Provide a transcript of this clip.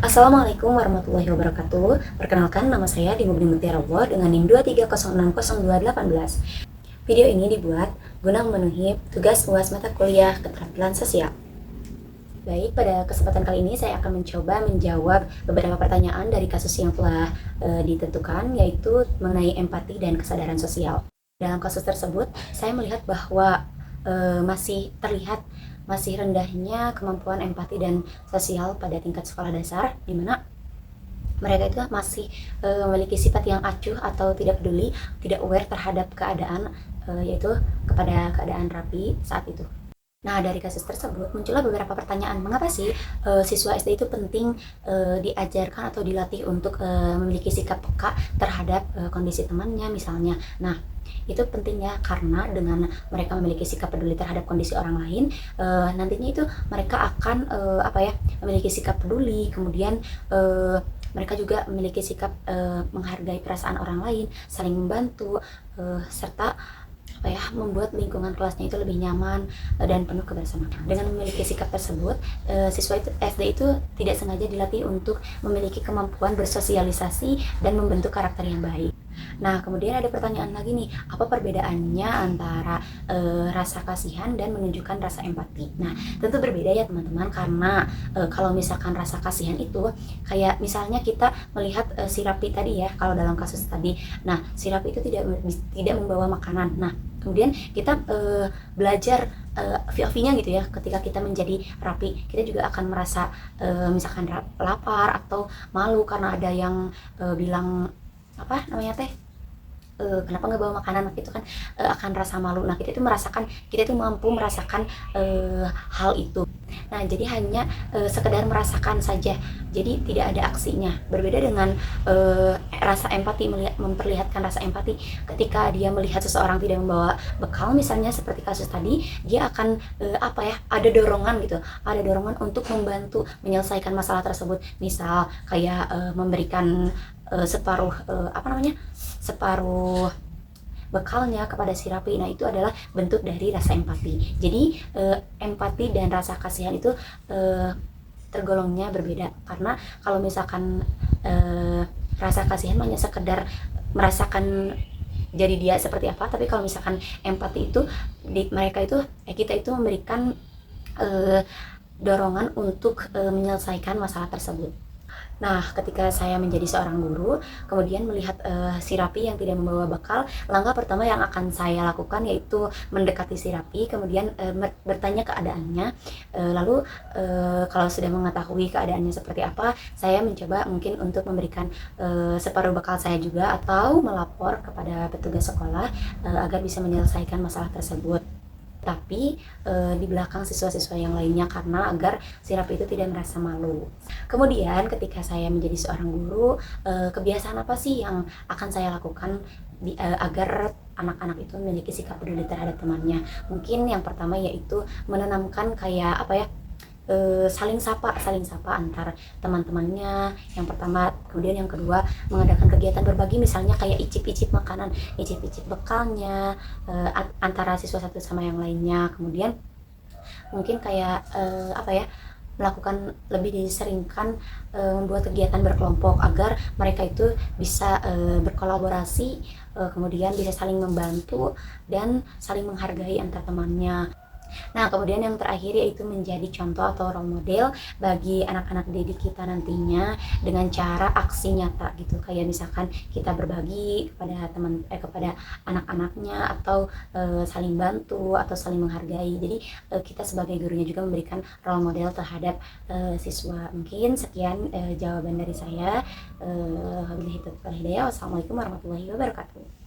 Assalamualaikum warahmatullahi wabarakatuh. Perkenalkan, nama saya Dimubni Mutiara dengan NIM 230602818. Video ini dibuat guna memenuhi tugas UAS mata kuliah keterampilan sosial. Baik, pada kesempatan kali ini saya akan mencoba menjawab beberapa pertanyaan dari kasus yang telah ditentukan, yaitu mengenai empati dan kesadaran sosial. Dalam kasus tersebut, saya melihat bahwa masih terlihat masih rendahnya kemampuan empati dan sosial pada tingkat sekolah dasar, di mana mereka itu masih memiliki sifat yang acuh atau tidak peduli, tidak aware terhadap keadaan, yaitu kepada keadaan Rapi saat itu. Nah, dari kasus tersebut muncullah beberapa pertanyaan. Mengapa sih siswa SD itu penting diajarkan atau dilatih untuk memiliki sikap peka terhadap kondisi temannya misalnya. Nah, itu pentingnya karena dengan mereka memiliki sikap peduli terhadap kondisi orang lain, nantinya itu mereka akan memiliki sikap peduli, kemudian mereka juga memiliki sikap menghargai perasaan orang lain, saling membantu, serta membuat lingkungan kelasnya itu lebih nyaman dan penuh kebersamaan. Dengan memiliki sikap tersebut, siswa itu SD itu tidak sengaja dilatih untuk memiliki kemampuan bersosialisasi dan membentuk karakter yang baik. Nah, kemudian ada pertanyaan lagi nih, apa perbedaannya antara rasa kasihan dan menunjukkan rasa empati? Nah, tentu berbeda ya teman-teman, karena kalau misalkan rasa kasihan itu kayak misalnya kita melihat si Rapi tadi ya, kalau dalam kasus tadi. Nah, si Rapi itu tidak membawa makanan. Nah, kemudian kita belajar VOV-nya gitu ya, ketika kita menjadi Rapi, kita juga akan merasa misalkan lapar atau malu karena ada yang bilang kenapa nggak bawa makanan, itu kan akan rasa malu. Nah, kita itu mampu merasakan hal itu. Nah, jadi hanya sekedar merasakan saja, jadi tidak ada aksinya. Berbeda dengan rasa empati, memperlihatkan rasa empati ketika dia melihat seseorang tidak membawa bekal, misalnya seperti kasus tadi, dia akan ada dorongan gitu, ada dorongan untuk membantu menyelesaikan masalah tersebut. Misal kayak memberikan separuh bekalnya kepada si Rapi. Nah, itu adalah bentuk dari rasa empati. Jadi empati dan rasa kasihan itu tergolongnya berbeda, karena kalau misalkan rasa kasihan hanya sekedar merasakan jadi dia seperti apa, tapi kalau misalkan empati itu kita itu memberikan dorongan untuk menyelesaikan masalah tersebut. Nah, ketika saya menjadi seorang guru, kemudian melihat si Rapi yang tidak membawa bekal, langkah pertama yang akan saya lakukan yaitu mendekati si Rapi, kemudian bertanya keadaannya. Lalu kalau sudah mengetahui keadaannya seperti apa, saya mencoba mungkin untuk memberikan separuh bekal saya juga, atau melapor kepada petugas sekolah agar bisa menyelesaikan masalah tersebut. Tapi di belakang siswa-siswa yang lainnya, karena agar si Rapi itu tidak merasa malu. Kemudian ketika saya menjadi seorang guru, kebiasaan apa sih yang akan saya lakukan agar anak-anak itu memiliki sikap peduli terhadap temannya? Mungkin yang pertama yaitu menanamkan saling sapa antar teman-temannya yang pertama. Kemudian yang kedua, mengadakan kegiatan berbagi, misalnya kayak icip-icip makanan, icip-icip bekalnya antara siswa satu sama yang lainnya. Kemudian mungkin kayak melakukan lebih diseringkan membuat kegiatan berkelompok agar mereka itu bisa berkolaborasi, kemudian bisa saling membantu dan saling menghargai antar temannya. Nah, kemudian yang terakhir yaitu menjadi contoh atau role model bagi anak-anak didik kita nantinya dengan cara aksi nyata gitu. Kayak misalkan kita berbagi kepada anak-anaknya, atau saling bantu atau saling menghargai. Jadi kita sebagai gurunya juga memberikan role model terhadap siswa. Mungkin sekian jawaban dari saya. Wabillahi taufiq wal hidayah. Wassalamualaikum warahmatullahi wabarakatuh.